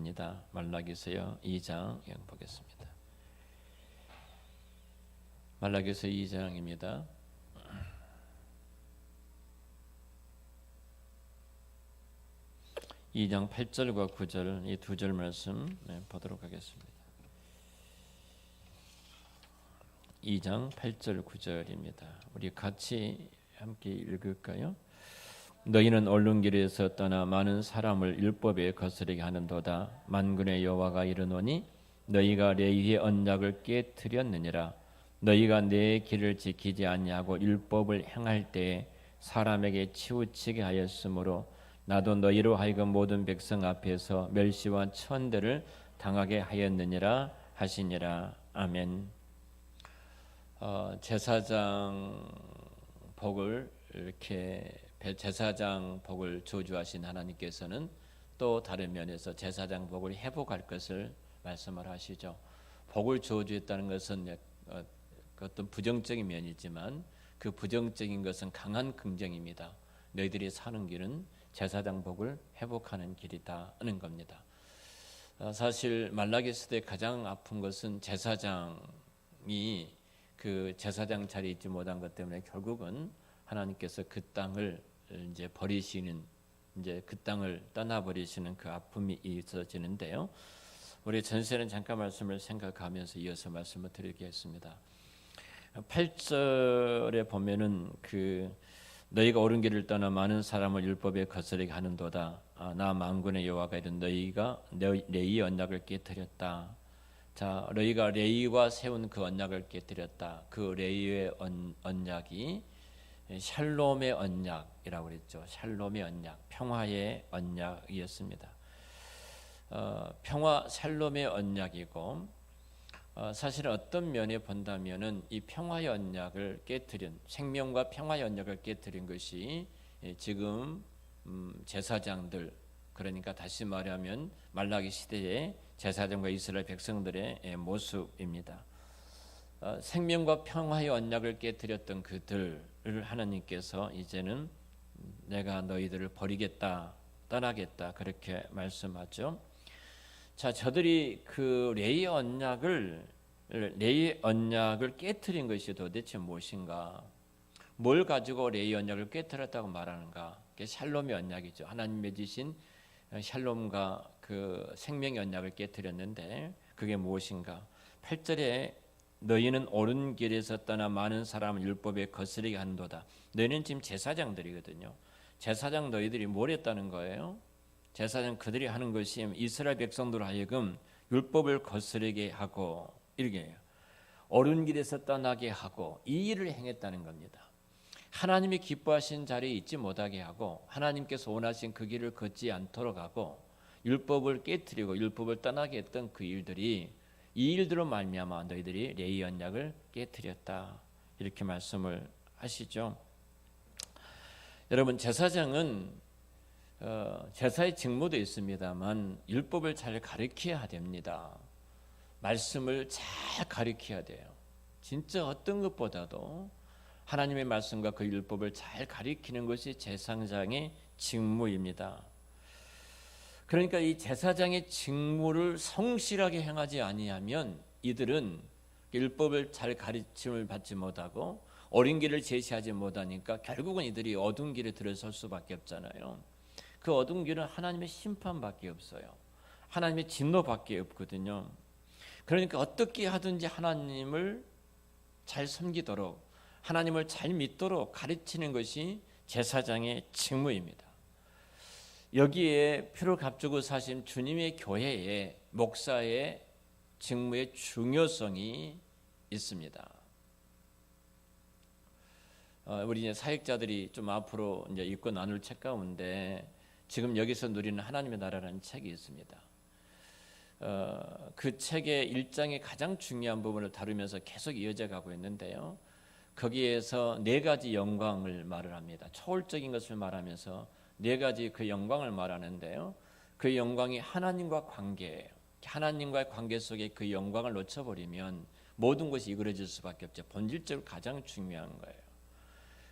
말씀입니다. 말라기서 2장 보겠습니다. 말라기서 2장입니다. 2장 8절과 9절 이 두 절 말씀 보도록 하겠습니다. 2장 8절 9절입니다. 우리 같이 함께 읽을까요? 너희는 옳은 길에서 떠나 많은 사람을 율법에 거스르게 하는도다. 만군의 여호와가 이르노니 너희가 레위의 언약을 깨뜨렸느니라. 너희가 내 길을 지키지 아니하고 율법을 행할 때에 사람에게 치우치게 하였으므로 나도 너희로 하여금 모든 백성 앞에서 멸시와 천대를 당하게 하였느니라 하시니라. 아멘. 제사장 복을 이렇게 제사장 복을 저주하신 하나님께서는 또 다른 면에서 제사장 복을 회복할 것을 말씀을 하시죠. 복을 저주했다는 것은 어떤 부정적인 면이지만 그 부정적인 것은 강한 긍정입니다. 너희들이 사는 길은 제사장 복을 회복하는 길이다는 겁니다. 사실 말라기 시대에 가장 아픈 것은 제사장이 그 제사장 자리에 있지 못한 것 때문에 결국은 하나님께서 그 땅을 이제 버리시는, 이제 그 땅을 떠나 버리시는 그 아픔이 있어지는데요. 우리 전세는 잠깐 말씀을 생각하면서 이어서 말씀을 드리겠습니다. 8절에 보면은 그 너희가 옳은 길을 떠나 많은 사람을 율법에 거스르게 하는도다. 나 만군의 여호와가 이른 너희가 레위 언약을 깨뜨렸다. 자, 너희가 레위와 세운 그 언약을 깨뜨렸다. 그 레위의 언약이 샬롬의 언약이라고 그랬죠. 샬롬의 언약, 평화의 언약이었습니다. 평화 샬롬의 언약이고, 사실 어떤 면에 본다면은 이 평화의 언약을 깨뜨린, 생명과 평화의 언약을 깨뜨린 것이 지금 제사장들, 그러니까 다시 말하면 말라기 시대의 제사장과 이스라엘 백성들의 모습입니다. 생명과 평화의 언약을 깨뜨렸던 그들을 하나님께서 이제는 내가 너희들을 버리겠다, 떠나겠다, 그렇게 말씀하죠. 자, 저들이 그 레위 언약을 깨뜨린 것이 도대체 무엇인가? 뭘 가지고 레위 언약을 깨뜨렸다고 말하는가? 그게 샬롬의 언약이죠. 하나님 맺으신 샬롬과 그 생명의 언약을 깨뜨렸는데 그게 무엇인가? 8절에 너희는 옳은 길에서 떠나 많은 사람을 율법에 거스르게 한도다. 너희는 지금 제사장들이거든요. 제사장 너희들이 뭘 했다는 거예요? 제사장 그들이 하는 것이 이스라엘 백성들 하여금 율법을 거스르게 하고 이렇게 해요. 옳은 길에서 떠나게 하고 이 일을 행했다는 겁니다. 하나님이 기뻐하신 자리에 있지 못하게 하고 하나님께서 원하신 그 길을 걷지 않도록 하고 율법을 깨뜨리고 율법을 떠나게 했던 그 일들이 이 일들로 말미암아 너희들이 레위 언약을 깨뜨렸다, 이렇게 말씀을 하시죠. 여러분, 제사장은 제사의 직무도 있습니다만 율법을 잘 가르쳐야 됩니다. 말씀을 잘 가르쳐야 돼요. 진짜 어떤 것보다도 하나님의 말씀과 그 율법을 잘 가르치는 것이 제사장의 직무입니다. 그러니까 이 제사장의 직무를 성실하게 행하지 아니하면 이들은 율법을 잘 가르침을 받지 못하고 옳은 길을 제시하지 못하니까 결국은 이들이 어두운 길에 들어설 수밖에 없잖아요. 그 어두운 길은 하나님의 심판밖에 없어요. 하나님의 진노밖에 없거든요. 그러니까 어떻게 하든지 하나님을 잘 섬기도록, 하나님을 잘 믿도록 가르치는 것이 제사장의 직무입니다. 여기에 피를 값주고 사신 주님의 교회의 목사의 직무의 중요성이 있습니다. 우리 이제 사역자들이 좀 앞으로 이제 읽고 나눌 책 가운데 지금 여기서 누리는 하나님의 나라라는 책이 있습니다. 그 책의 1장의 가장 중요한 부분을 다루면서 계속 이어져 가고 있는데요. 거기에서 네 가지 영광을 말을 합니다. 초월적인 것을 말하면서 네 가지 그 영광을 말하는데요. 그 영광이 하나님과 관계예요. 하나님과의 관계 속에 그 영광을 놓쳐버리면 모든 것이 이그러질 수밖에 없죠. 본질적으로 가장 중요한 거예요.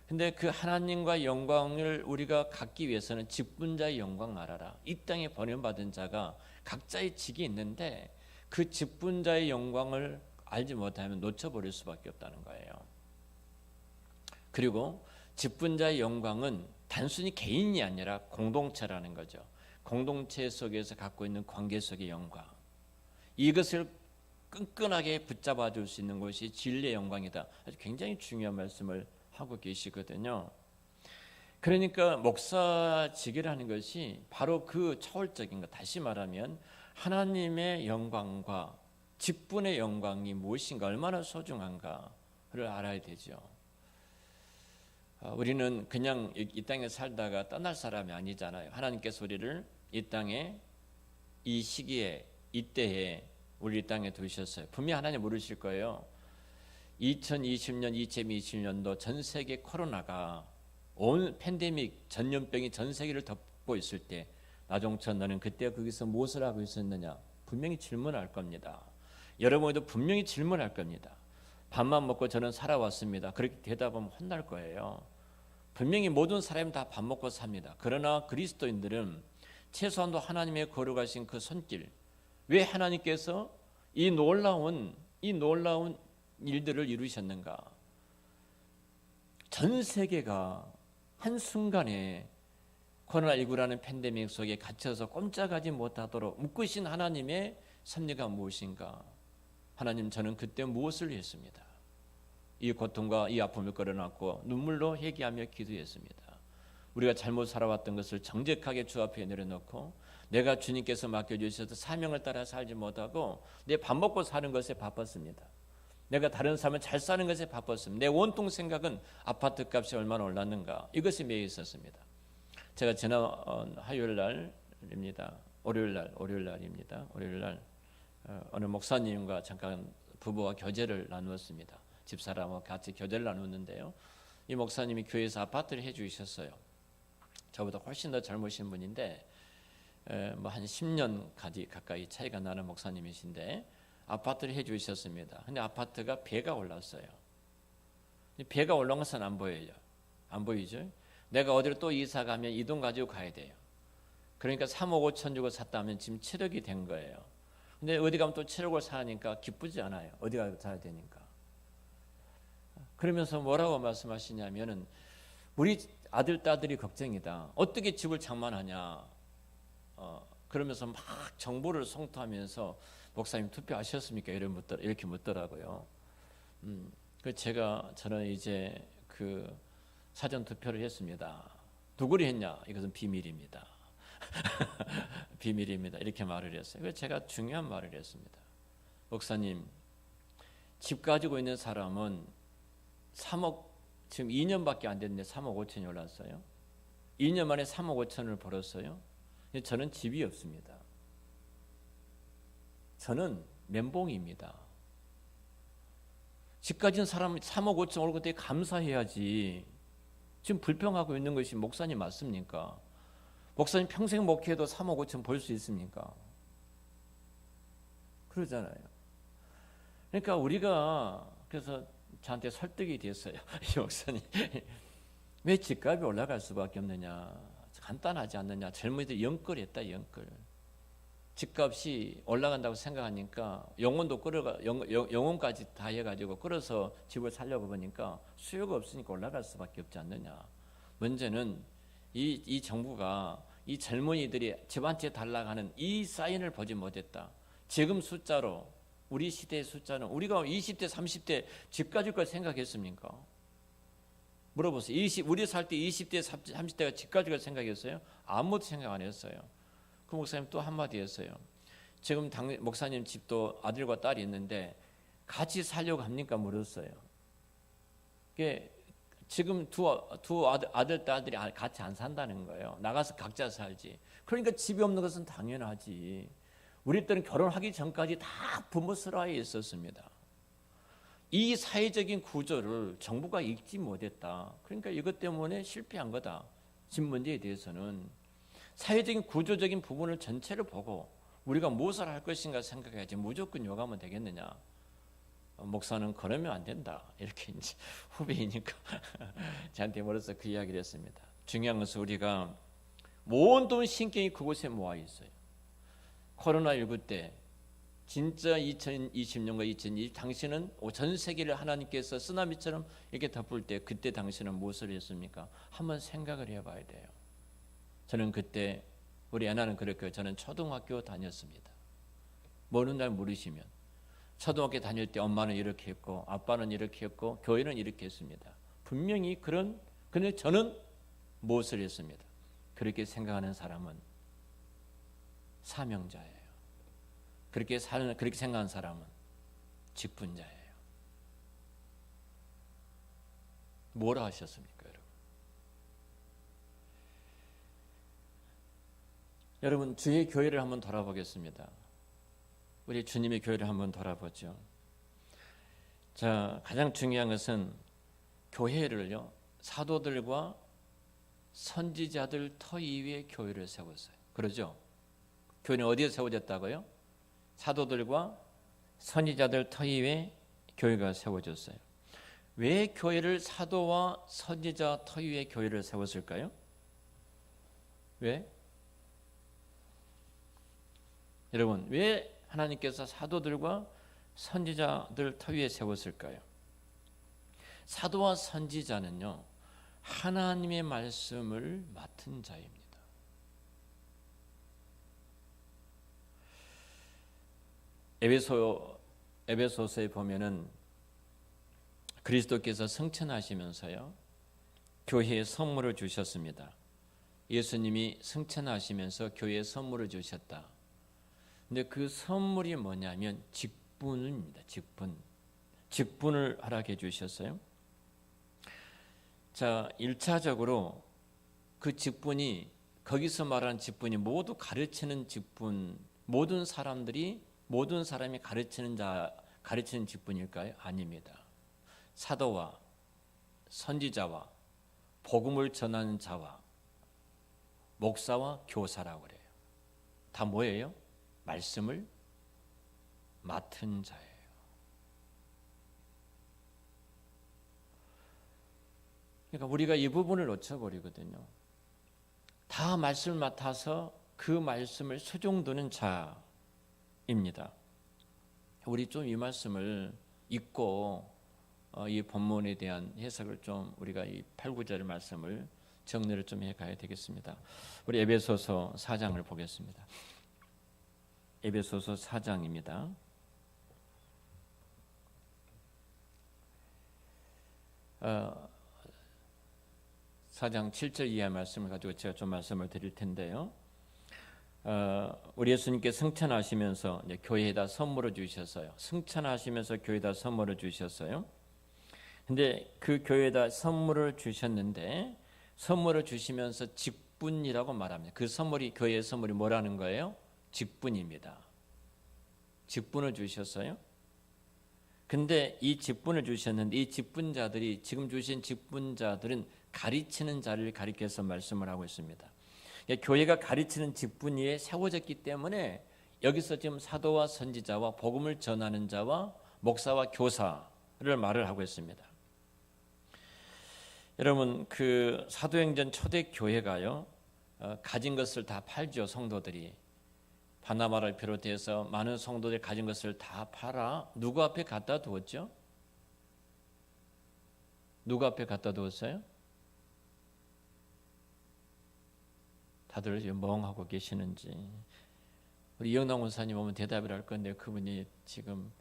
근데 그 하나님과 영광을 우리가 갖기 위해서는 직분자의 영광 알아라. 이 땅에 번영받은 자가 각자의 직이 있는데 그 직분자의 영광을 알지 못하면 놓쳐버릴 수밖에 없다는 거예요. 그리고 직분자의 영광은 단순히 개인이 아니라 공동체라는 거죠. 공동체 속에서 갖고 있는 관계 속의 영광. 이것을 끈끈하게 붙잡아 줄 수 있는 것이 진리의 영광이다. 아주 굉장히 중요한 말씀을 하고 계시거든요. 그러니까 목사직이라는 것이 바로 그 초월적인 것, 다시 말하면 하나님의 영광과 직분의 영광이 무엇인가, 얼마나 소중한가를 알아야 되죠. 우리는 그냥 이 땅에 살다가 떠날 사람이 아니잖아요. 하나님께서 우리를 이 땅에 이 시기에 이때에 우리 땅에 두셨어요. 분명히 하나님 모르실 거예요. 2020년, 2020년도 전 세계 코로나가 온 팬데믹 전염병이 전 세계를 덮고 있을 때 나종천 너는 그때 거기서 무엇을 하고 있었느냐? 분명히 질문할 겁니다. 여러분도 분명히 질문할 겁니다. 밥만 먹고 저는 살아왔습니다. 그렇게 대답하면 혼날 거예요. 분명히 모든 사람이 다 밥 먹고 삽니다. 그러나 그리스도인들은 최소한도 하나님의 거룩하신 그 손길, 왜 하나님께서 이 놀라운 일들을 이루셨는가? 전 세계가 한순간에 코로나19라는 팬데믹 속에 갇혀서 꼼짝하지 못하도록 묶으신 하나님의 섭리가 무엇인가? 하나님, 저는 그때 무엇을 했습니다. 이 고통과 이 아픔을 끌어안고 눈물로 회개하며 기도했습니다. 우리가 잘못 살아왔던 것을 정직하게 주 앞에 내려놓고 내가 주님께서 맡겨주셔서 사명을 따라 살지 못하고 내 밥 먹고 사는 것에 바빴습니다. 내가 다른 삶을 잘 사는 것에 바빴습니다. 내 온통 생각은 아파트 값이 얼마나 올랐는가, 이것이 매여 있었습니다. 제가 지난 화요일 날입니다. 월요일 날입니다. 월요일 날 어느 목사님과 잠깐 부부와 교제를 나누었습니다. 집사람과 같이 교제를 나누었는데요. 이 목사님이 교회에서 아파트를 해주셨어요. 저보다 훨씬 더 젊으신 분인데 뭐 한 10년 가까이 차이가 나는 목사님이신데 아파트를 해주셨습니다. 근데 아파트가 배가 올랐어요. 배가 올라온 것은 안 보여요. 안 보이죠? 내가 어디로 또 이사 가면 이 돈 가지고 가야 돼요. 그러니까 3억 5천 주고 샀다면 지금 7억이 된 거예요. 근데 어디 가면 또 7억을 사니까 기쁘지 않아요. 어디 가서 사야 되니까. 그러면서 뭐라고 말씀하시냐면은 우리 아들 딸들이 걱정이다. 어떻게 집을 장만하냐. 그러면서 막 정보를 송토하면서 목사님 투표하셨습니까? 이렇게 묻더라고요. 저는 이제 그 사전 투표를 했습니다. 누구를 했냐? 이것은 비밀입니다. 비밀입니다. 이렇게 말을 했어요. 그래서 제가 중요한 말을 했습니다. 목사님, 집 가지고 있는 사람은 3억, 지금 2년밖에 안 됐는데 3억 5천이 올랐어요. 2년 만에 3억 5천을 벌었어요. 저는 집이 없습니다. 저는 멘봉입니다. 집 가진 사람이 3억 5천 오르고 되게 감사해야지. 지금 불평하고 있는 것이 목사님 맞습니까? 목사님 평생 목회해도 3억 5천 벌 수 있습니까? 그러잖아요. 그러니까 우리가 그래서 저한테 설득이 됐어요. 이 목사님 왜 집값이 올라갈 수밖에 없느냐? 간단하지 않느냐? 젊은이들 영끌했다, 영끌. 집값이 올라간다고 생각하니까 영혼도 끌어가 영혼까지 다 해가지고 끌어서 집을 살려고 보니까 수요가 없으니까 올라갈 수밖에 없지 않느냐. 문제는 이 정부가 이 젊은이들이 집 한 채 달라고 하는 이 사인을 보지 못했다. 지금 숫자로 우리 시대의 숫자는 우리가 20대 30대 집 가질 걸 생각했습니까? 물어보세요. 우리 살 때 20대 30대가 집 가질 걸 생각했어요? 아무것도 생각 안 했어요. 그 목사님 또 한마디 했어요. 지금 목사님 집도 아들과 딸이 있는데 같이 살려고 합니까? 물었어요. 지금 두 아들, 딸들이 같이 안 산다는 거예요. 나가서 각자 살지. 그러니까 집이 없는 것은 당연하지. 우리 때는 결혼하기 전까지 다 부모 슬하에 있었습니다. 이 사회적인 구조를 정부가 읽지 못했다. 그러니까 이것 때문에 실패한 거다. 집 문제에 대해서는. 사회적인 구조적인 부분을 전체를 보고 우리가 무엇을 할 것인가 생각해야지 무조건 요구하면 되겠느냐. 목사는 그러면 안 된다. 이렇게 이제 후배이니까 저한테 멀어서 그 이야기를 했습니다. 중요한 것은 우리가 모든 신경이 그곳에 모아 있어요. 코로나19 때 진짜 2020년과 2020 당신은 전 세계를 하나님께서 쓰나미처럼 이렇게 덮을 때 그때 당신은 무엇을 했습니까? 한번 생각을 해봐야 돼요. 저는 그때 우리 애나는 그랬고요. 저는 초등학교 다녔습니다. 모르는 날 모르시면 초등학교 다닐 때 엄마는 이렇게 했고 아빠는 이렇게 했고 교회는 이렇게 했습니다. 분명히 근데 저는 무엇을 했습니다. 그렇게 생각하는 사람은 사명자예요. 그렇게 생각하는 사람은 직분자예요. 뭐라 하셨습니까, 여러분? 여러분, 주의 교회를 한번 돌아보겠습니다. 우리 주님의 교회를 한번 돌아보죠. 자, 가장 중요한 것은 교회를요, 사도들과 선지자들 터 위에 교회를 세웠어요. 그러죠? 교회는 어디에 세워졌다고요? 사도들과 선지자들 터 위에 교회가 세워졌어요. 왜 교회를 사도와 선지자 터 위에 교회를 세웠을까요? 왜? 여러분, 왜 하나님께서 사도들과 선지자들 터 위에 세웠을까요? 사도와 선지자는요, 하나님의 말씀을 맡은 자입니다. 에베소서에 보면은 그리스도께서 승천하시면서요, 교회에 선물을 주셨습니다. 예수님이 승천하시면서 교회에 선물을 주셨다. 근데 그 선물이 뭐냐면 직분입니다. 직분을 허락해 주셨어요. 자, 1차적으로 그 직분이 거기서 말하는 직분이 모두 가르치는 직분, 모든 사람이 가르치는 직분일까요? 아닙니다. 사도와 선지자와 복음을 전하는 자와 목사와 교사라고 그래요. 다 뭐예요? 말씀을 맡은 자예요. 그러니까 우리가 이 부분을 놓쳐버리거든요. 다 말씀을 맡아서 그 말씀을 수종드는 자입니다. 우리 좀 이 말씀을 읽고 이 본문에 대한 해석을 좀 우리가 이 8, 9절의 말씀을 정리를 좀 해가야 되겠습니다. 우리 에베소서 4장을 보겠습니다. 에베소서 4장입니다. 4장 7절 이하의 말씀을 가지고 제가 좀 말씀을 드릴 텐데요. 우리 예수님께 승천하시면서 교회에다 선물을 주셨어요. 승천하시면서 교회에다 선물을 주셨어요. 근데 그 교회에다 선물을 주셨는데 선물을 주시면서 직분이라고 말합니다. 그 선물이 교회의 선물이 뭐라는 거예요? 직분입니다. 직분을 주셨어요. 근데 이 직분을 주셨는데 이 직분자들이 지금 주신 직분자들은 가르치는 자를 가리켜서 말씀을 하고 있습니다. 교회가 가르치는 직분 위에 세워졌기 때문에 여기서 지금 사도와 선지자와 복음을 전하는 자와 목사와 교사를 말을 하고 있습니다. 여러분, 그 사도행전 초대 교회가요, 가진 것을 다 팔죠. 성도들이 바나바를 비롯해서 많은 성도들이 가진 것을 다 팔아 누구 앞에 갖다 두었죠? 누구 앞에 갖다 두었어요? 다들 멍하고 계시는지. 우리 이영남 원사님 오면 대답을 할 건데 그분이 지금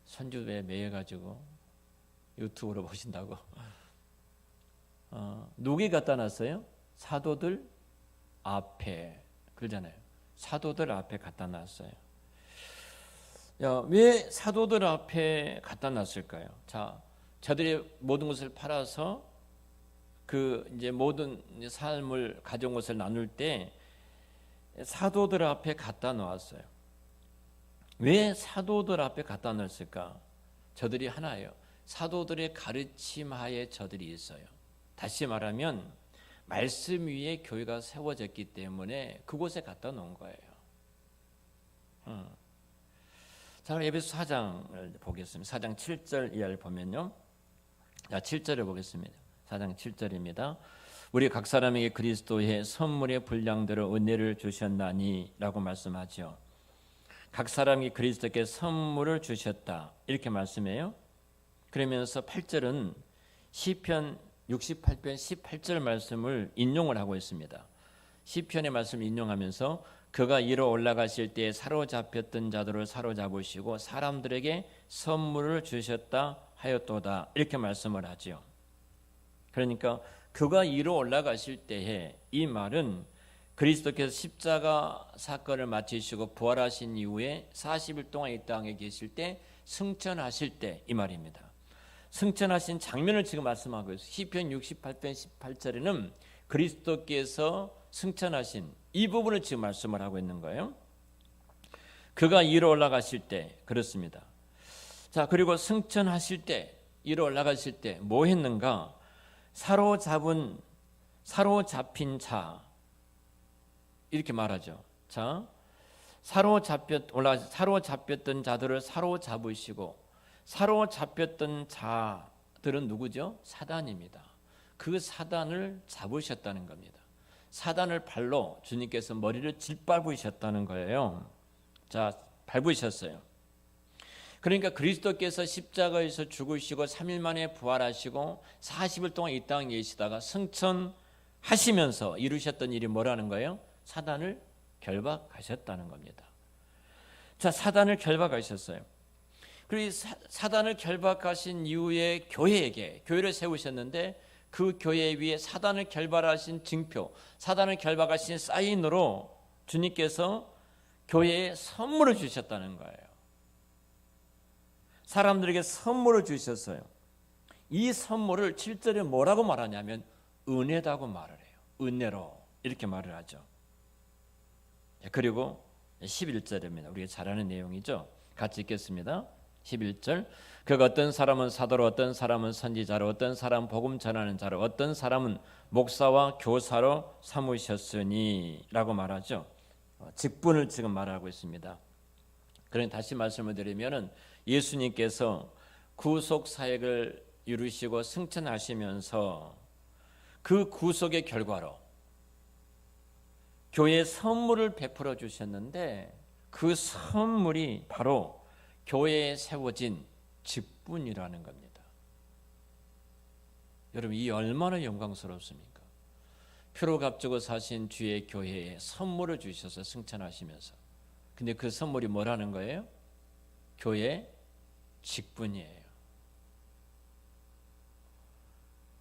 선주에 매여가지고 유튜브로 보신다고. 누구에 갖다 놨어요? 사도들 앞에. 그러잖아요. 사도들 앞에 갖다 놨어요. 왜 사도들 앞에 갖다 놨을까요? 자, 저들이 모든 것을 팔아서 그 이제 모든 삶을 가져온 것을 나눌 때 사도들 앞에 갖다 놓았어요. 왜 사도들 앞에 갖다 놨을까? 저들이 하나예요. 사도들의 가르침 하에 저들이 있어요. 다시 말하면 말씀 위에 교회가 세워졌기 때문에 그곳에 갖다 놓은 거예요. 자, 자, 에베소 4장을 보겠습니다. 4장 7절 이하를 보면요. 자, 7절을 보겠습니다. 4장 7절입니다. 우리 각 사람에게 그리스도의 선물의 분량대로 은혜를 주셨나니 라고 말씀하죠. 각 사람이 그리스도께 선물을 주셨다 이렇게 말씀해요. 그러면서 8절은 시편 68편 18절 말씀을 인용을 하고 있습니다. 시편의 말씀을 인용하면서 그가 위로 올라가실 때에 사로잡혔던 자들을 사로잡으시고 사람들에게 선물을 주셨다 하였도다 이렇게 말씀을 하죠. 그러니까 그가 위로 올라가실 때에 이 말은 그리스도께서 십자가 사건을 마치시고 부활하신 이후에 40일 동안 이 땅에 계실 때 승천하실 때 이 말입니다. 승천하신 장면을 지금 말씀하고 있어요. 시편 68편 18절에는 그리스도께서 승천하신 이 부분을 지금 말씀을 하고 있는 거예요. 그가 위로 올라가실 때 그렇습니다. 자, 그리고 승천하실 때 위로 올라가실 때 뭐 했는가? 사로잡힌 자 이렇게 말하죠. 자, 사로잡혔던 자들을 사로잡으시고 사로잡혔던 자들은 누구죠? 사단입니다. 그 사단을 잡으셨다는 겁니다. 사단을 발로 주님께서 머리를 짓밟으셨다는 거예요. 자, 밟으셨어요. 그러니까 그리스도께서 십자가에서 죽으시고 3일 만에 부활하시고 40일 동안 이 땅에 계시다가 승천하시면서 이루셨던 일이 뭐라는 거예요? 사단을 결박하셨다는 겁니다. 자, 사단을 결박하셨어요. 그리고 사단을 결박하신 이후에 교회를 세우셨는데 그 교회 위에 사단을 결박하신 징표, 사단을 결박하신 사인으로 주님께서 교회에 선물을 주셨다는 거예요. 사람들에게 선물을 주셨어요. 이 선물을 7절에 뭐라고 말하냐면 은혜다고 말을 해요. 은혜로 이렇게 말을 하죠. 그리고 11절입니다. 우리가 잘 아는 내용이죠. 같이 읽겠습니다. 11절. 그가 어떤 사람은 사도로, 어떤 사람은 선지자로, 어떤 사람은 복음 전하는 자로, 어떤 사람은 목사와 교사로 삼으셨으니 라고 말하죠. 직분을 지금 말하고 있습니다. 그러니 다시 말씀을 드리면은 예수님께서 구속 사역을 이루시고 승천하시면서 그 구속의 결과로 교회에 선물을 베풀어 주셨는데 그 선물이 바로 교회에 세워진 직분이라는 겁니다. 여러분, 이 얼마나 영광스럽습니까? 표로 값주고 사신 주의 교회에 선물을 주셔서 승천하시면서, 근데 그 선물이 뭐라는 거예요? 교회 직분이에요.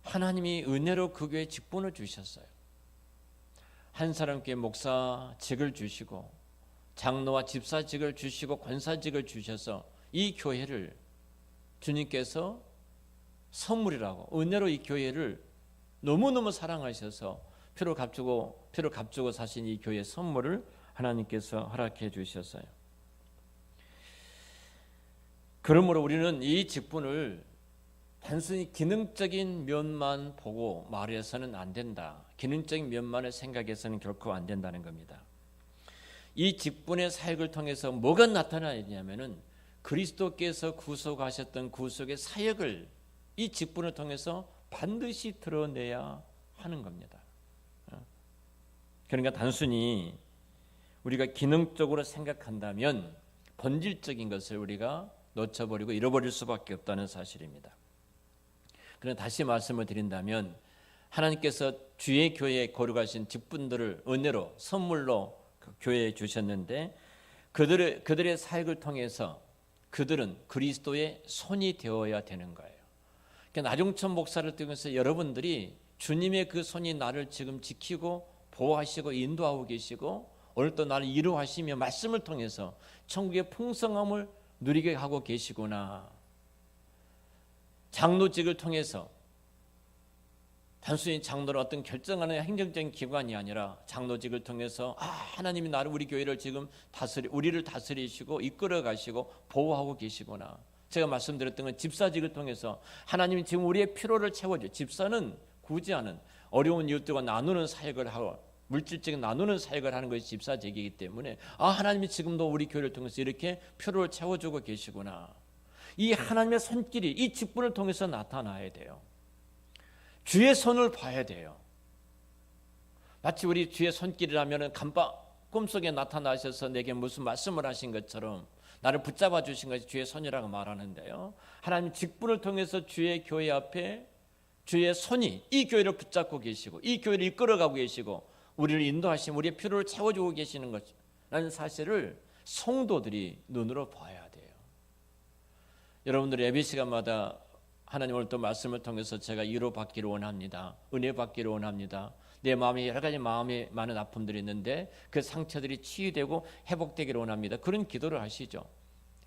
하나님이 은혜로 그 교회에 직분을 주셨어요. 한 사람께 목사직을 주시고 장로와 집사직을 주시고 권사직을 주셔서 이 교회를 주님께서 선물이라고, 은혜로 이 교회를 너무너무 사랑하셔서 표를 값주고 사신 이 교회의 선물을 하나님께서 허락해 주셨어요. 그러므로 우리는 이 직분을 단순히 기능적인 면만 보고 말해서는 안 된다. 기능적인 면만을 생각해서는 결코 안 된다는 겁니다. 이 직분의 사역을 통해서 뭐가 나타나냐면은 그리스도께서 구속하셨던 구속의 사역을 이 직분을 통해서 반드시 드러내야 하는 겁니다. 그러니까 단순히 우리가 기능적으로 생각한다면 본질적인 것을 우리가 놓쳐버리고 잃어버릴 수밖에 없다는 사실입니다. 그러나 다시 말씀을 드린다면 하나님께서 주의 교회에 거룩하신 직분들을 은혜로 선물로 교회에 주셨는데 그들의 사역을 통해서 그들은 그리스도의 손이 되어야 되는 거예요. 그러니까 나종천 목사를 통해서 여러분들이 주님의 그 손이 나를 지금 지키고 보호하시고 인도하고 계시고 오늘 또 나를 이루하시며 말씀을 통해서 천국의 풍성함을 누리게 하고 계시구나. 장로직을 통해서 단순히 장로는 어떤 결정하는 행정적인 기관이 아니라 장로직을 통해서 하나님이 나를, 우리 교회를 지금 우리를 다스리시고 이끌어 가시고 보호하고 계시구나. 제가 말씀드렸던 건 집사직을 통해서 하나님이 지금 우리의 필요를 채워줘. 집사는 굳이 않은 어려운 이웃들과 나누는 사역을 하고 물질적인 나누는 사역을 하는 것이 집사직이기 때문에 하나님이 지금도 우리 교회를 통해서 이렇게 표를 채워주고 계시구나. 이 하나님의 손길이 이 직분을 통해서 나타나야 돼요. 주의 손을 봐야 돼요. 마치 우리 주의 손길이라면 꿈속에 나타나셔서 내게 무슨 말씀을 하신 것처럼 나를 붙잡아 주신 것이 주의 손이라고 말하는데요. 하나님 직분을 통해서 주의 교회 앞에 주의 손이 이 교회를 붙잡고 계시고 이 교회를 이끌어가고 계시고 우리를 인도하시고 우리의 필요를 채워주고 계시는 것이라는 사실을 성도들이 눈으로 봐야 돼요. 여러분들 예배 시간마다 하나님 오늘 또 말씀을 통해서 제가 위로받기를 원합니다. 은혜 받기를 원합니다. 내 마음에 여러 가지 마음에 많은 아픔들이 있는데 그 상처들이 치유되고 회복되기를 원합니다. 그런 기도를 하시죠.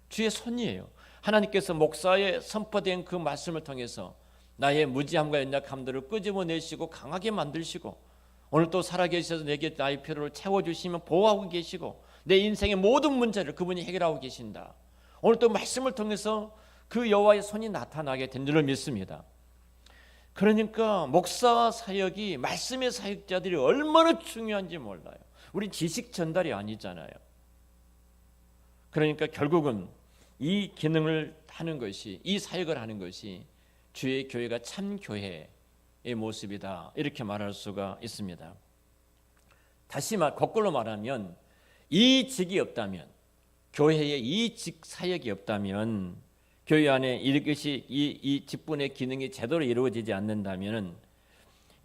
주의 손이에요. 하나님께서 목사에 선포된 그 말씀을 통해서 나의 무지함과 연약함들을 끄집어내시고 강하게 만드시고 오늘 또 살아계셔서 내게 나의 필요를 채워주시면 보호하고 계시고 내 인생의 모든 문제를 그분이 해결하고 계신다. 오늘 또 말씀을 통해서 그 여호와의 손이 나타나게 된 줄을 믿습니다. 그러니까 목사와 사역이 말씀의 사역자들이 얼마나 중요한지 몰라요. 우리 지식 전달이 아니잖아요. 그러니까 결국은 이 기능을 하는 것이 이 사역을 하는 것이 주의 교회가 참 교회의 모습이다. 이렇게 말할 수가 있습니다. 다시 거꾸로 말하면 이 직이 없다면 교회에 이 직 사역이 없다면 교회 안에 이것이 이 직분의 기능이 제대로 이루어지지 않는다면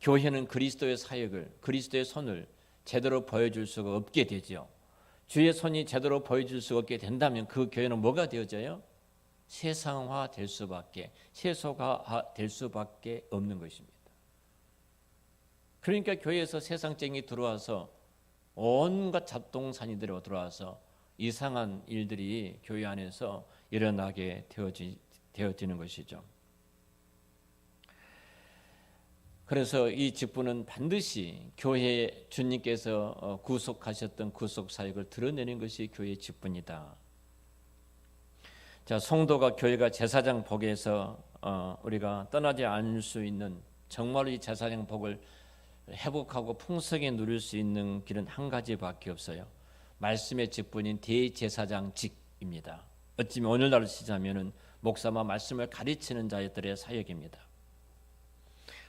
교회는 그리스도의 사역을 그리스도의 손을 제대로 보여줄 수가 없게 되죠. 주의 손이 제대로 보여줄 수가 없게 된다면 그 교회는 뭐가 되어져요? 세상화 될 수밖에 세속화 될 수밖에 없는 것입니다. 그러니까 교회에서 세상쟁이 들어와서 온갖 잡동사니들이 들어와서 이상한 일들이 교회 안에서 일어나게 되어지는 것이죠. 그래서 이 직분은 반드시 교회에 주님께서 구속하셨던 구속 사역을 드러내는 것이 교회의 직분이다. 자, 성도가 교회가 제사장 복에서 우리가 떠나지 않을 수 있는 정말로 이 제사장 복을 회복하고 풍성히 누릴 수 있는 길은 한 가지밖에 없어요. 말씀의 직분인 대제사장직입니다. 어찌면 오늘날로 치자면은 목사와 말씀을 가르치는 자들의 사역입니다.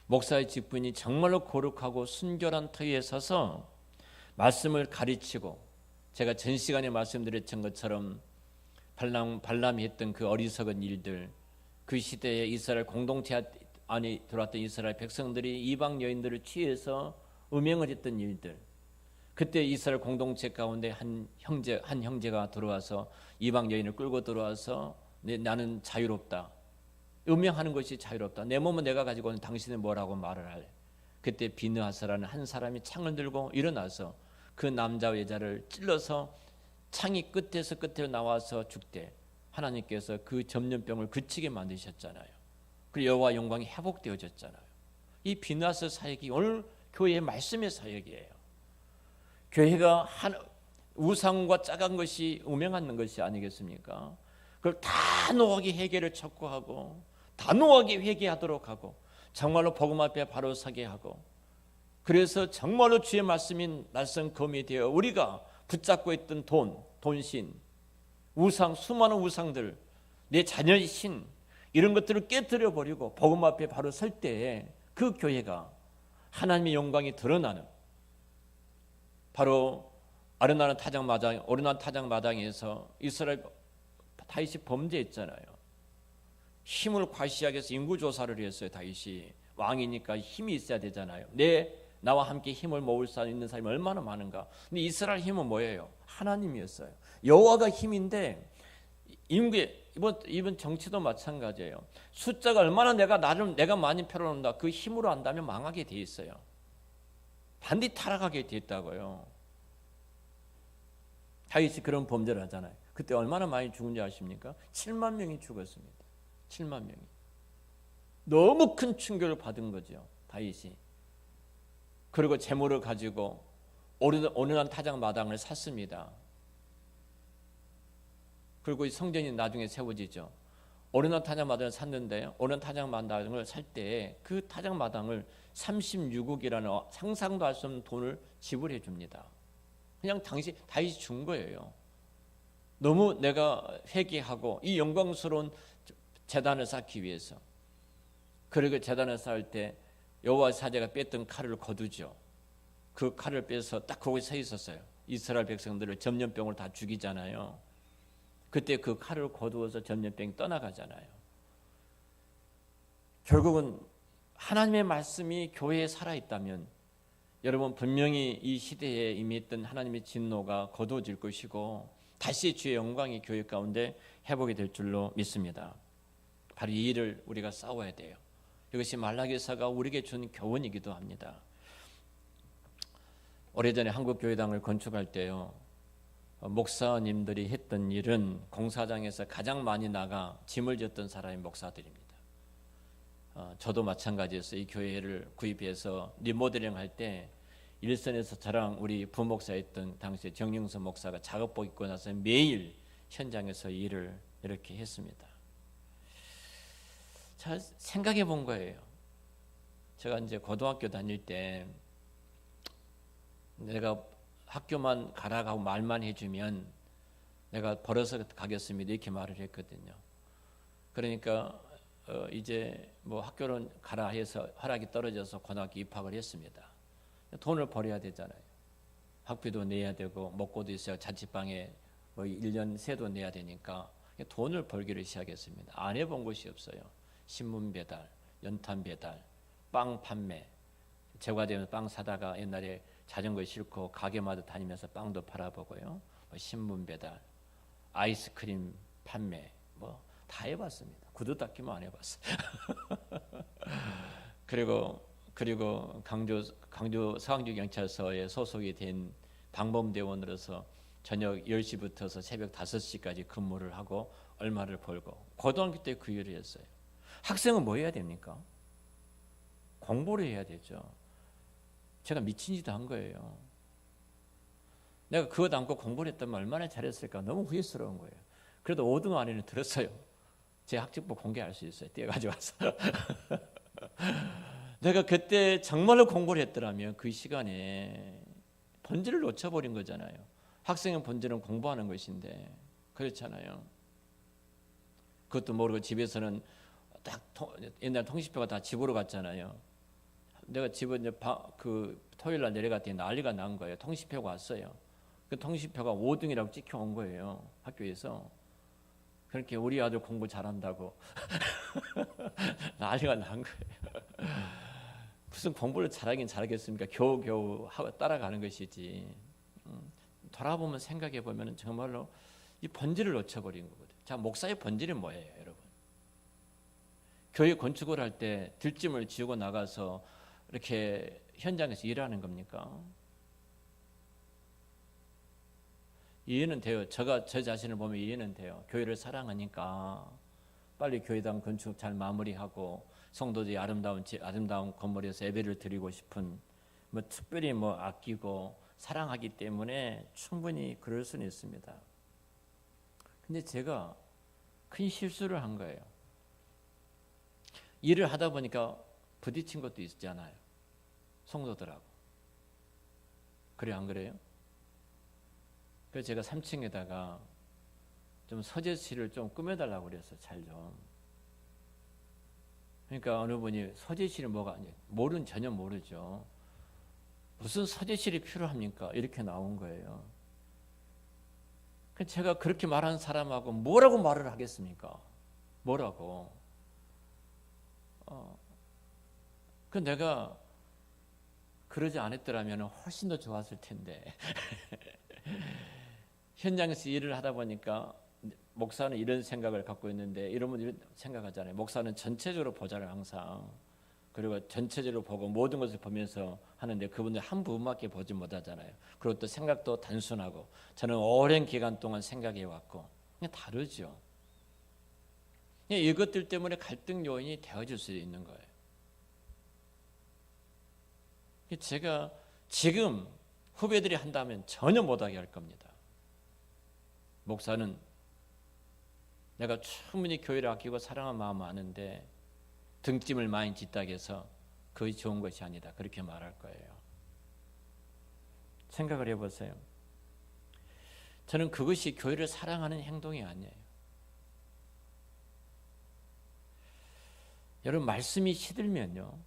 목사의 직분이 정말로 거룩하고 순결한 터에 서서 말씀을 가르치고 제가 전 시간에 말씀드렸던 것처럼 발람이 했던 그 어리석은 일들 그 시대에 이스라엘 공동체 안에 들어왔던 이스라엘 백성들이 이방 여인들을 취해서 음행을 했던 일들 그때 이스라엘 공동체 가운데 한 형제가 들어와서 이방 여인을 끌고 들어와서 나는 자유롭다. 음행하는 것이 자유롭다. 내 몸은 내가 가지고 있는 당신은 뭐라고 말을 할래. 그때 비느하스라는 한 사람이 창을 들고 일어나서 그 남자와 여자를 찔러서 창이 끝에서 끝으로 나와서 죽되 하나님께서 그 전염병을 그치게 만드셨잖아요. 그리고 여호와 영광이 회복되어졌잖아요. 이 비느하스 사역이 오늘 교회의 말씀의 사역이에요. 교회가 우상과 작은 것이 음행하는 것이 아니겠습니까? 그걸 단호하게 회개를 촉구하고 단호하게 회개하도록 하고 정말로 복음 앞에 바로 서게 하고 그래서 정말로 주의 말씀인 날선 검이 되어 우리가 붙잡고 있던 돈신, 우상, 수많은 우상들, 내 자녀의 신 이런 것들을 깨뜨려 버리고 복음 앞에 바로 설 때에 그 교회가 하나님의 영광이 드러나는 바로 오르난 타작마당에서 이스라엘 다윗이 범죄했잖아요. 힘을 과시하기 위해서 인구조사를 했어요. 다윗이 왕이니까 힘이 있어야 되잖아요. 나와 함께 힘을 모을 수 있는 사람이 얼마나 많은가. 근데 이스라엘 힘은 뭐예요? 하나님이었어요. 여호와가 힘인데 이번 정치도 마찬가지예요. 숫자가 얼마나 내가 많이 패러놓는다. 그 힘으로 한다면 망하게 돼 있어요. 반드시 타락하게 돼 있다고요. 다윗이 그런 범죄를 하잖아요. 그때 얼마나 많이 죽은지 아십니까? 7만 명이 죽었습니다. 7만 명이. 너무 큰 충격을 받은 거죠. 다윗이. 그리고 재물을 가지고 오르난 타작마당을 샀습니다. 그리고 이 성전이 나중에 세워지죠. 어느 날 타작마당을 샀는데요. 어느 타작마당을 살 때 그 타작마당을 36억이라는 상상도 할 수 없는 돈을 지불해 줍니다. 그냥 당시 다시 준 거예요. 너무 내가 회개하고 이 영광스러운 제단을 쌓기 위해서. 그리고 제단을 쌓을 때 여호와 사제가 뺐던 칼을 거두죠. 그 칼을 빼서 딱 거기 서 있었어요. 이스라엘 백성들을 전염병으로 다 죽이잖아요. 그때 그 칼을 거두어서 전염병이 떠나가잖아요. 결국은 하나님의 말씀이 교회에 살아있다면 여러분 분명히 이 시대에 이미 있던 하나님의 진노가 거두어질 것이고 다시 주의 영광이 교회 가운데 회복이 될 줄로 믿습니다. 바로 이 일을 우리가 싸워야 돼요. 이것이 말라기사가 우리에게 준 교훈이기도 합니다. 오래전에 한국교회당을 건축할 때요, 목사님들이 했던 일은 공사장에서 가장 많이 나가 짐을 졌던 사람이 목사들입니다. 저도 마찬가지였어요. 이 교회를 구입해서 리모델링 할 때 일선에서 저랑 우리 부목사였던 당시에 정영선 목사가 작업복 입고 나서 매일 현장에서 일을 이렇게 했습니다. 잘 생각해 본 거예요. 제가 이제 고등학교 다닐 때 내가 학교만 가라고 말만 해주면 내가 벌어서 가겠습니다 이렇게 말을 했거든요. 그러니까 이제 뭐 학교는 가라 해서 허락이 떨어져서 고등학교 입학을 했습니다. 돈을 벌어야 되잖아요. 학비도 내야 되고 먹고도 있어야 자취방에 뭐 1년 세도 내야 되니까 돈을 벌기를 시작했습니다. 안 해본 것이 없어요. 신문 배달, 연탄 배달, 빵 판매. 제과되면 빵 사다가 옛날에 자전거 싣고 가게마다 다니면서 빵도 팔아보고요. 뭐 신문 배달, 아이스크림 판매 뭐 다 해봤습니다. 구두 닦기만 안 해봤어요. 그리고 강주 서강주 경찰서에 소속이 된 방범대원으로서 저녁 10시부터서 새벽 5시까지 근무를 하고 얼마를 벌고 고등학교 때 그 일을 했어요. 학생은 뭐 해야 됩니까? 공부를 해야 되죠. 제가 미친 짓 한 거예요. 내가 그것 안고 공부를 했다면 얼마나 잘했을까 너무 후회스러운 거예요. 그래도 5등 안에는 들었어요. 제 학직부 공개할 수 있어요. 떼가지고 와서. 내가 그때 정말로 공부를 했더라면 그 시간에 본질을 놓쳐버린 거잖아요. 학생의 본질은 공부하는 것인데 그렇잖아요. 그것도 모르고 집에서는 딱 옛날 통신표가 다 집으로 갔잖아요. 내가 집에 이제 그 토요일 날 내려갔더니 난리가 난 거예요. 통신표가 왔어요. 그 통신표가 5등이라고 찍혀 온 거예요. 학교에서. 그렇게 우리 아들 공부 잘한다고 난리가 난 거예요. 무슨 공부를 잘하긴 잘하겠습니까? 겨우겨우 하고 따라가는 것이지. 돌아보면 생각해 보면 정말로 이 본질을 놓쳐버린 거거든요. 자, 목사의 본질이 뭐예요, 여러분? 교회 건축을 할 때 들짐을 지우고 나가서 이렇게 현장에서 일하는 겁니까? 이해는 돼요. 저 자신을 보면 이해는 돼요. 교회를 사랑하니까 빨리 교회당 건축 잘 마무리하고 성도들이 아름다운 건물에서 예배를 드리고 싶은 뭐 특별히 뭐 아끼고 사랑하기 때문에 충분히 그럴 수는 있습니다. 근데 제가 큰 실수를 한 거예요. 일을 하다 보니까 부딪힌 것도 있잖아요. 성도들하고. 그래요, 안 그래요? 그래서 제가 3층에다가 좀 서재실을 좀 꾸며달라고 그랬어요. 잘 좀. 그러니까 어느 분이 서재실이 뭐가 아니에요. 전혀 모르죠. 무슨 서재실이 필요합니까? 이렇게 나온 거예요. 제가 그렇게 말하는 사람하고 뭐라고 말을 하겠습니까? 뭐라고? 그 내가 그러지 않았더라면 훨씬 더 좋았을 텐데. 현장에서 일을 하다 보니까 목사는 이런 생각을 갖고 있는데 이런 이런 생각하잖아요. 목사는 전체적으로 보잖아요, 항상. 그리고 전체적으로 보고 모든 것을 보면서 하는데 그분들 한 부분밖에 보지 못하잖아요. 그리고 또 생각도 단순하고 저는 오랜 기간 동안 생각해 왔고 그냥 다르죠. 그냥 이것들 때문에 갈등 요인이 되어질 수 있는 거예요. 제가 지금 후배들이 한다면 전혀 못하게 할 겁니다. 목사는 내가 충분히 교회를 아끼고 사랑하는 마음 아는데 등짐을 많이 짓다고 해서 그것이 좋은 것이 아니다. 그렇게 말할 거예요. 생각을 해보세요. 저는 그것이 교회를 사랑하는 행동이 아니에요. 여러분, 말씀이 시들면요.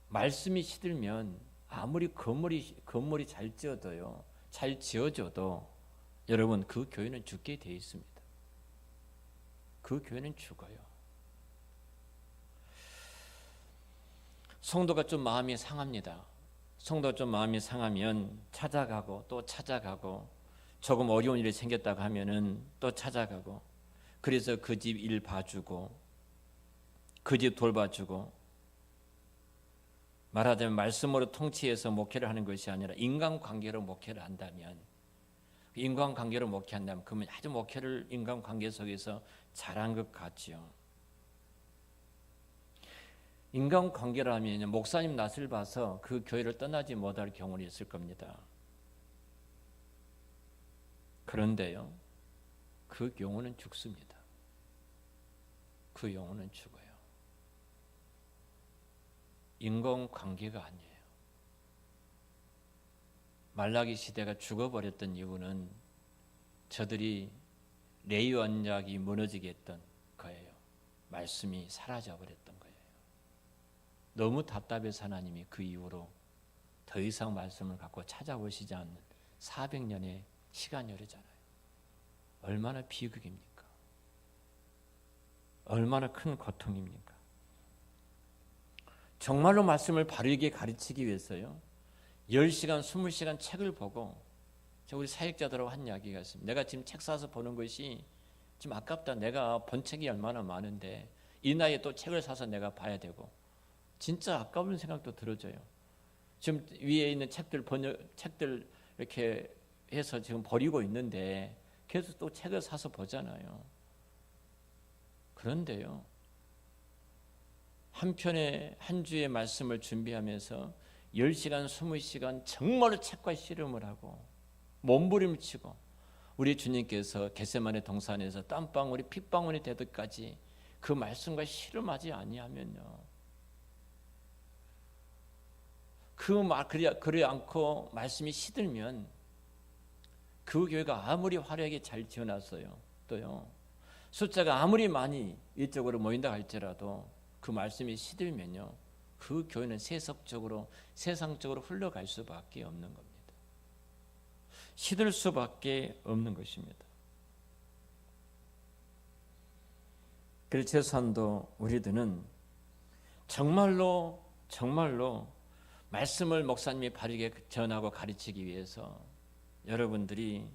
말씀이 시들면 아무리 건물이 잘 지어도요. 잘 지어져도 여러분, 그 교회는 죽게 돼 있습니다. 그 교회는 죽어요. 성도가 좀 마음이 상합니다. 성도가 좀 마음이 상하면 찾아가고 또 찾아가고, 조금 어려운 일이 생겼다고 하면은 또 찾아가고, 그래서 그 집 일 봐주고 그 집 돌봐주고, 말하자면 말씀으로 통치해서 목회를 하는 것이 아니라 인간관계로 목회를 한다면, 인간관계로 목회한다면 그러면 아주 목회를 인간관계 속에서 잘한 것 같지요. 인간관계라면 목사님 낯을 봐서 그 교회를 떠나지 못할 경우는 있을 겁니다. 그런데요, 그 영혼은 죽습니다. 그 영혼은 죽어요. 인간관계가 아니에요. 말라기 시대가 죽어버렸던 이유는 저들이 레위 언약이 무너지게 했던 거예요. 말씀이 사라져버렸던 거예요. 너무 답답해서 하나님이 그 이후로 더 이상 말씀을 갖고 찾아오시지 않는 400년의 시간이 흐르잖아요. 얼마나 비극입니까? 얼마나 큰 고통입니까? 정말로 말씀을 바르게 가르치기 위해서요, 10시간, 20시간 책을 보고, 우리 사역자들하고 한 이야기가 있습니다. 내가 지금 책 사서 보는 것이 좀 아깝다. 내가 본 책이 얼마나 많은데 이 나이에 또 책을 사서 내가 봐야 되고, 진짜 아까운 생각도 들어져요. 지금 위에 있는 책들 이렇게 해서 지금 버리고 있는데 계속 또 책을 사서 보잖아요. 그런데요, 한편의 한 주의 말씀을 준비하면서 10시간, 20시간 정말로 책과 씨름을 하고 몸부림치고, 우리 주님께서 겟세마네 동산에서 땀방울이 핏방울이 되듯까지 그 말씀과 씨름하지 아니하면요, 그래 않고 말씀이 시들면 그 교회가 아무리 화려하게 잘 지어놨어요, 또요, 숫자가 아무리 많이 이쪽으로 모인다 할지라도 그 말씀이 시들면요, 그 교회는 세상적으로 흘러갈 수밖에 없는 겁니다. 시들 수밖에 없는 것입니다. 그래서 최소한도 우리들은 정말로 말씀을 목사님이 바르게 전하고 가르치기 위해서 여러분들이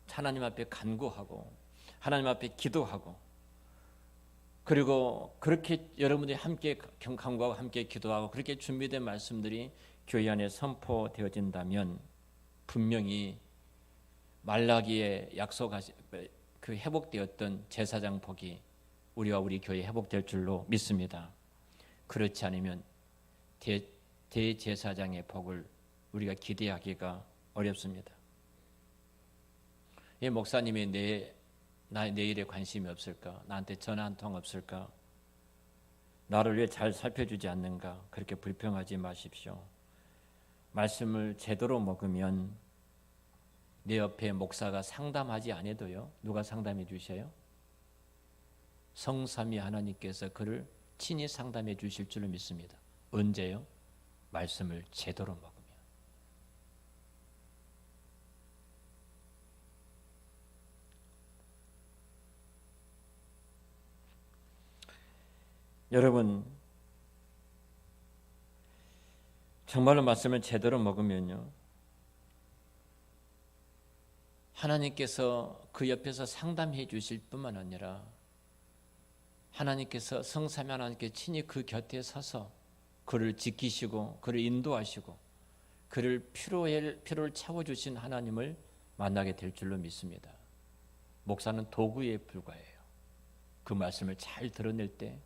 하나님 앞에 간구하고 하나님 앞에 기도하고, 그리고 그렇게 여러분들이 함께 간구하고 함께 기도하고 그렇게 준비된 말씀들이 교회 안에 선포되어진다면 분명히 말라기에 약속하신 그 회복되었던 제사장복이 우리와 우리 교회에 회복될 줄로 믿습니다. 그렇지 않으면 대제사장의 복을 우리가 기대하기가 어렵습니다. 이 목사님이 내일에 관심이 없을까? 나한테 전화 한 통 없을까? 나를 왜 잘 살펴주지 않는가? 그렇게 불평하지 마십시오. 말씀을 제대로 먹으면 내 옆에 목사가 상담하지 않아도요, 누가 상담해 주셔요? 성삼위 하나님께서 그를 친히 상담해 주실 줄로 믿습니다. 언제요? 말씀을 제대로 먹으면. 여러분, 정말로 말씀을 제대로 먹으면요, 하나님께서 그 옆에서 상담해 주실 뿐만 아니라 하나님께서 성삼위 하나님께 친히 그 곁에 서서 그를 지키시고 그를 인도하시고 그를 피로를 채워주신 하나님을 만나게 될 줄로 믿습니다. 목사는 도구에 불과해요. 그 말씀을 잘 드러낼 때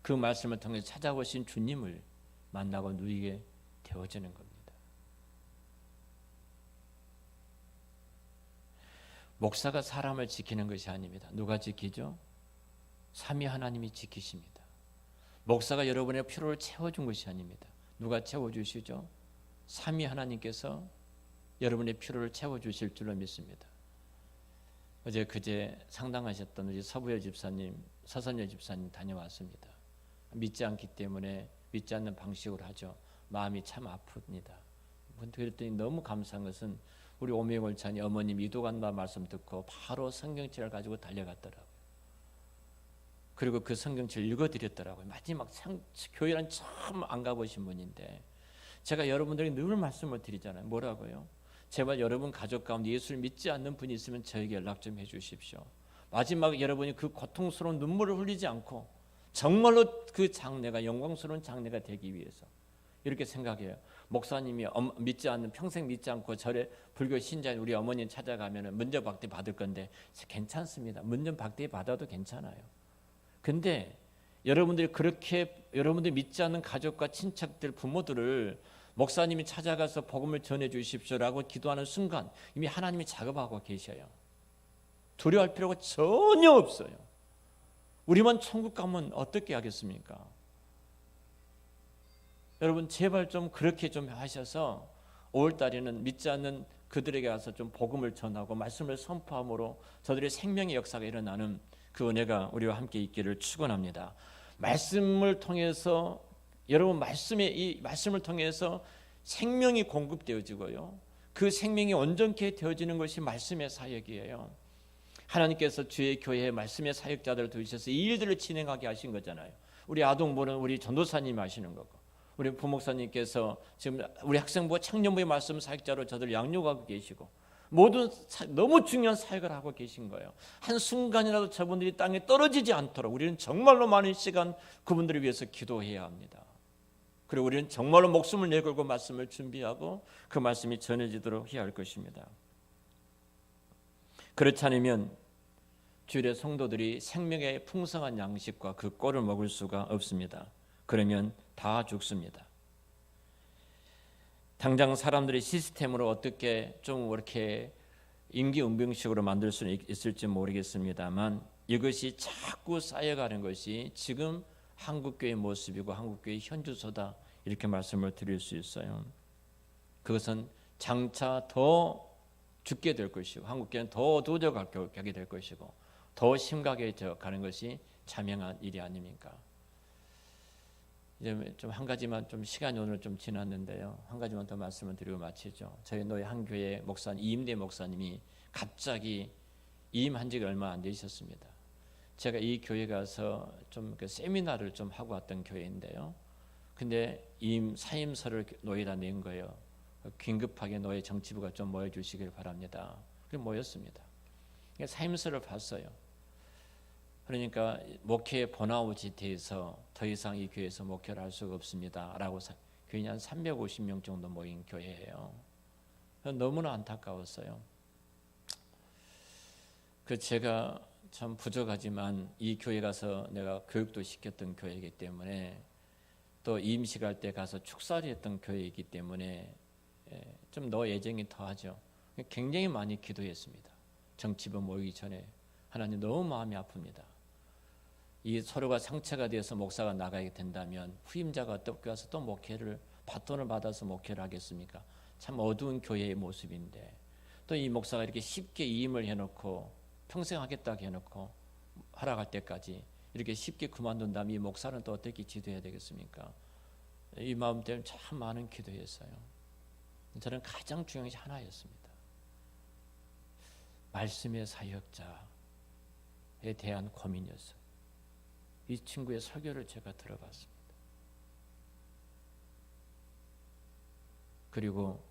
그 말씀을 통해 찾아오신 주님을 만나고 누리게 되어지는 겁니다. 목사가 사람을 지키는 것이 아닙니다. 누가 지키죠? 삼위 하나님이 지키십니다. 목사가 여러분의 필요를 채워준 것이 아닙니다. 누가 채워주시죠? 삼위 하나님께서 여러분의 필요를 채워주실 줄로 믿습니다. 그제 상담하셨던 우리 서부여 집사님, 서선여 집사님 다녀왔습니다. 믿지 않기 때문에 믿지 않는 방식으로 하죠. 마음이 참 아픕니다. 그랬더니 너무 감사한 것은 우리 오미골찬이 어머님 이도간다 말씀 듣고 바로 성경책을 가지고 달려갔더라고요. 그리고 그 성경책을 읽어드렸더라고요. 마지막 교회란 처음 안 가보신 분인데 제가 여러분들에게 늘 말씀을 드리잖아요. 뭐라고요? 제발 여러분 가족 가운데 예수를 믿지 않는 분이 있으면 저에게 연락 좀 해주십시오. 마지막에 여러분이 그 고통스러운 눈물을 흘리지 않고 정말로 그 장례가 영광스러운 장례가 되기 위해서 이렇게 생각해요. 목사님이 믿지 않는 평생 믿지 않고 절에 불교 신자인 우리 어머니 찾아가면 문전 박대 받을 건데 괜찮습니다. 문전 박대 받아도 괜찮아요. 근데 여러분들이 그렇게 여러분들이 믿지 않는 가족과 친척들 부모들을 목사님이 찾아가서 복음을 전해 주십시오라고 기도하는 순간 이미 하나님이 작업하고 계셔요. 두려워할 필요가 전혀 없어요. 우리만 천국 가면 어떻게 하겠습니까? 여러분 제발 좀 그렇게 좀 하셔서 5월달에는 믿지 않는 그들에게 가서 좀 복음을 전하고 말씀을 선포함으로 저들의 생명의 역사가 일어나는 그 은혜가 우리와 함께 있기를 축원합니다. 말씀을 통해서 여러분 이 말씀을 통해서 생명이 공급되어지고요. 그 생명이 온전케 되어지는 것이 말씀의 사역이에요. 하나님께서 주의 교회에 말씀의 사역자들을 두셔서 이 일들을 진행하게 하신 거잖아요. 우리 아동부는 우리 전도사님이 하시는 거고 우리 부목사님께서 지금 우리 학생부와 청년부의 말씀 사역자로 저들 양육하고 계시고 모든 너무 중요한 사역을 하고 계신 거예요. 한순간이라도 저분들이 땅에 떨어지지 않도록 우리는 정말로 많은 시간 그분들을 위해서 기도해야 합니다. 그리고 우리는 정말로 목숨을 내걸고 말씀을 준비하고 그 말씀이 전해지도록 해야 할 것입니다. 그렇지 않으면 주일의 성도들이 생명의 풍성한 양식과 그 꼴을 먹을 수가 없습니다. 그러면 다 죽습니다. 당장 사람들이 시스템으로 어떻게 좀 이렇게 임기응변식으로 만들 수 있을지 모르겠습니다만 이것이 자꾸 쌓여가는 것이 지금 한국교회의 모습이고 한국교회의 현주소다 이렇게 말씀을 드릴 수 있어요. 그것은 장차 더 죽게 될 것이고 한국교회는 더 도저가게 될 것이고 더 심각해져 가는 것이 자명한 일이 아닙니까? 이제 좀 한 가지만 좀 시간이 오늘 좀 지났는데요. 한 가지만 더 말씀을 드리고 마치죠. 저희 노예 한 교회 목사님 이임대 목사님이 갑자기 이임한 지가 얼마 안 되셨습니다. 제가 이 교회 가서 좀 그 세미나를 좀 하고 왔던 교회인데요. 근데 사임서를 노예에다 낸 거예요. 긴급하게 노예 정치부가 좀 모여주시길 바랍니다. 그래서 모였습니다. 사임서를 봤어요. 그러니까 목회 번아웃이 돼서 더 이상 이 교회에서 목회를 할 수가 없습니다. 라고 교인이 한 350명 정도 모인 교회예요. 너무나 안타까웠어요. 제가 참 부족하지만 이 교회 가서 내가 교육도 시켰던 교회이기 때문에 또 임식할 때 가서 축사를 했던 교회이기 때문에 좀 더 애정이 더하죠. 굉장히 많이 기도했습니다. 정치부 모이기 전에 하나님 너무 마음이 아픕니다. 이 서로가 상처가 되어서 목사가 나가게 된다면 후임자가 어떻게 와서 또 목회를 바톤을 받아서 목회를 하겠습니까? 참 어두운 교회의 모습인데 또 이 목사가 이렇게 쉽게 이임을 해놓고 평생 하겠다고 해놓고 하락할 때까지 이렇게 쉽게 그만둔다면 이 목사는 또 어떻게 지도해야 되겠습니까? 이 마음 때문에 참 많은 기도했어요. 저는 가장 중요한 것이 하나였습니다. 말씀의 사역자에 대한 고민이었어요. 이 친구의 설교를 제가 들어봤습니다. 그리고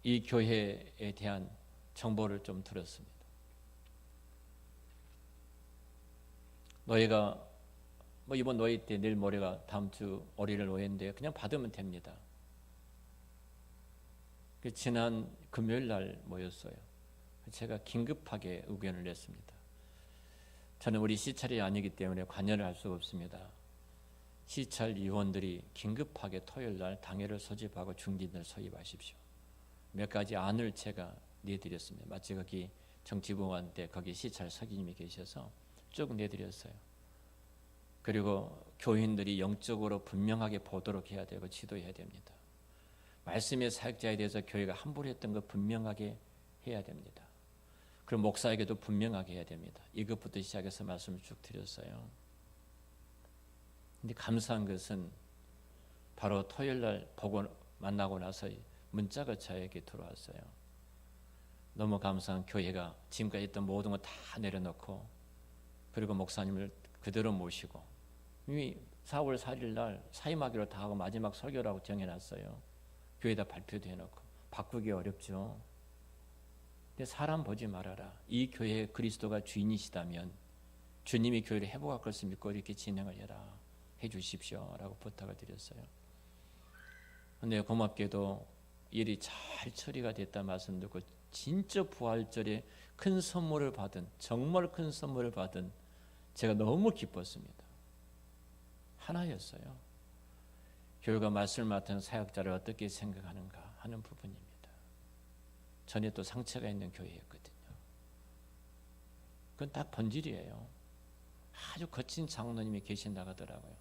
이 교회에 대한 정보를 좀 들었습니다. 노예가 이번 노예 때 내일 모레가 다음 주 월요일 노예인데 그냥 받으면 됩니다. 지난 금요일 날 모였어요. 제가 긴급하게 의견을 냈습니다. 저는 우리 시찰이 아니기 때문에 관여를 할 수가 없습니다. 시찰 위원들이 긴급하게 토요일 날 당회를 소집하고 중진들 소집하십시오. 몇 가지 안을 제가 내드렸습니다. 마치 거기 정치부원 때 거기 시찰 서기님이 계셔서 쭉 내드렸어요. 그리고 교인들이 영적으로 분명하게 보도록 해야 되고 지도해야 됩니다. 말씀의 사역자에 대해서 교회가 함부로 했던 것 분명하게 해야 됩니다. 그리고 목사에게도 분명하게 해야 됩니다. 이것부터 시작해서 말씀을 쭉 드렸어요. 근데 감사한 것은 바로 토요일 날 보고 만나고 나서 문자가 저에게 들어왔어요. 너무 감사한 교회가 지금까지 했던 모든 거 다 내려놓고 그리고 목사님을 그대로 모시고 이미 4월 4일 날 사임하기로 다 하고 마지막 설교라고 정해놨어요. 교회에다 발표도 해놓고 바꾸기 어렵죠. 근데 사람 보지 말아라. 이 교회에 그리스도가 주인이시다면 주님이 교회를 회복할 것을 믿고 이렇게 진행을 해 주십시오 라고 부탁을 드렸어요. 근데 고맙게도 일이 잘 처리가 됐다 말씀 듣고 진짜 부활절에 큰 선물을 받은, 정말 큰 선물을 받은 제가 너무 기뻤습니다. 하나였어요. 교회가 말씀을 맡은 사역자를 어떻게 생각하는가 하는 부분입니다. 전에 또 상처가 있는 교회였거든요. 그건 딱 본질이에요. 아주 거친 장로님이 계신다고 하더라고요.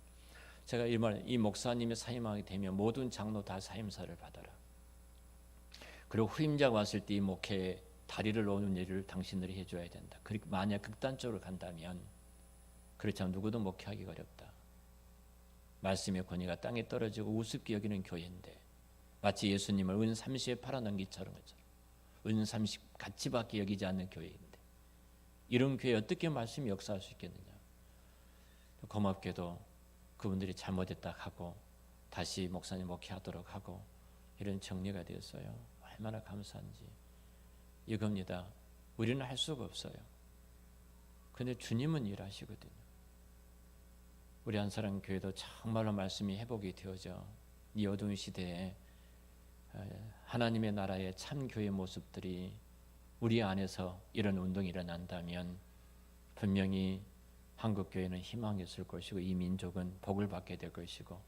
제가 이 목사님이 사임하게 되면 모든 장로 다 사임사를 받아라. 그리고 후임자가 왔을 때 이 목회에 다리를 놓는 일을 당신들이 해줘야 된다. 그리고 만약 극단적으로 간다면 그렇지 않으면 누구도 목회하기가 어렵다. 말씀의 권위가 땅에 떨어지고 우습게 여기는 교회인데 마치 예수님을 은 30에 팔아넘기처럼 은 30 가치밖에 여기지 않는 교회인데 이런 교회에 어떻게 말씀이 역사할 수 있겠느냐. 고맙게도 그분들이 잘못했다 하고 다시 목사님 목회하도록 하고 이런 정리가 되었어요. 얼마나 감사한지. 이겁니다. 우리는 할 수가 없어요. 그런데 주님은 일하시거든요. 우리 한사람 교회도 정말로 말씀이 회복이 되어져 이 어두운 시대에 하나님의 나라의 참 교회 모습들이 우리 안에서 이런 운동이 일어난다면 분명히 한국 교회는 희망이 있을 것이고 이 민족은 복을 받게 될 것이고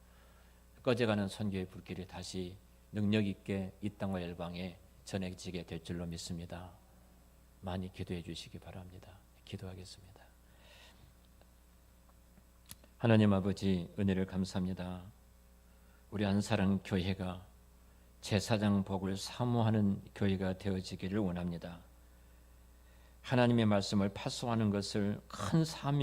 꺼져가는 선교의 불길이 다시 능력 있게 이 땅과 열방에 전해지게 될 줄로 믿습니다. 많이 기도해 주시기 바랍니다. 기도하겠습니다. 하나님 아버지 은혜를 감사합니다. 우리 한사랑 교회가 제사장 복을 사모하는 교회가 되어지기를 원합니다. 하나님의 말씀을 파수하는 것을 큰 사명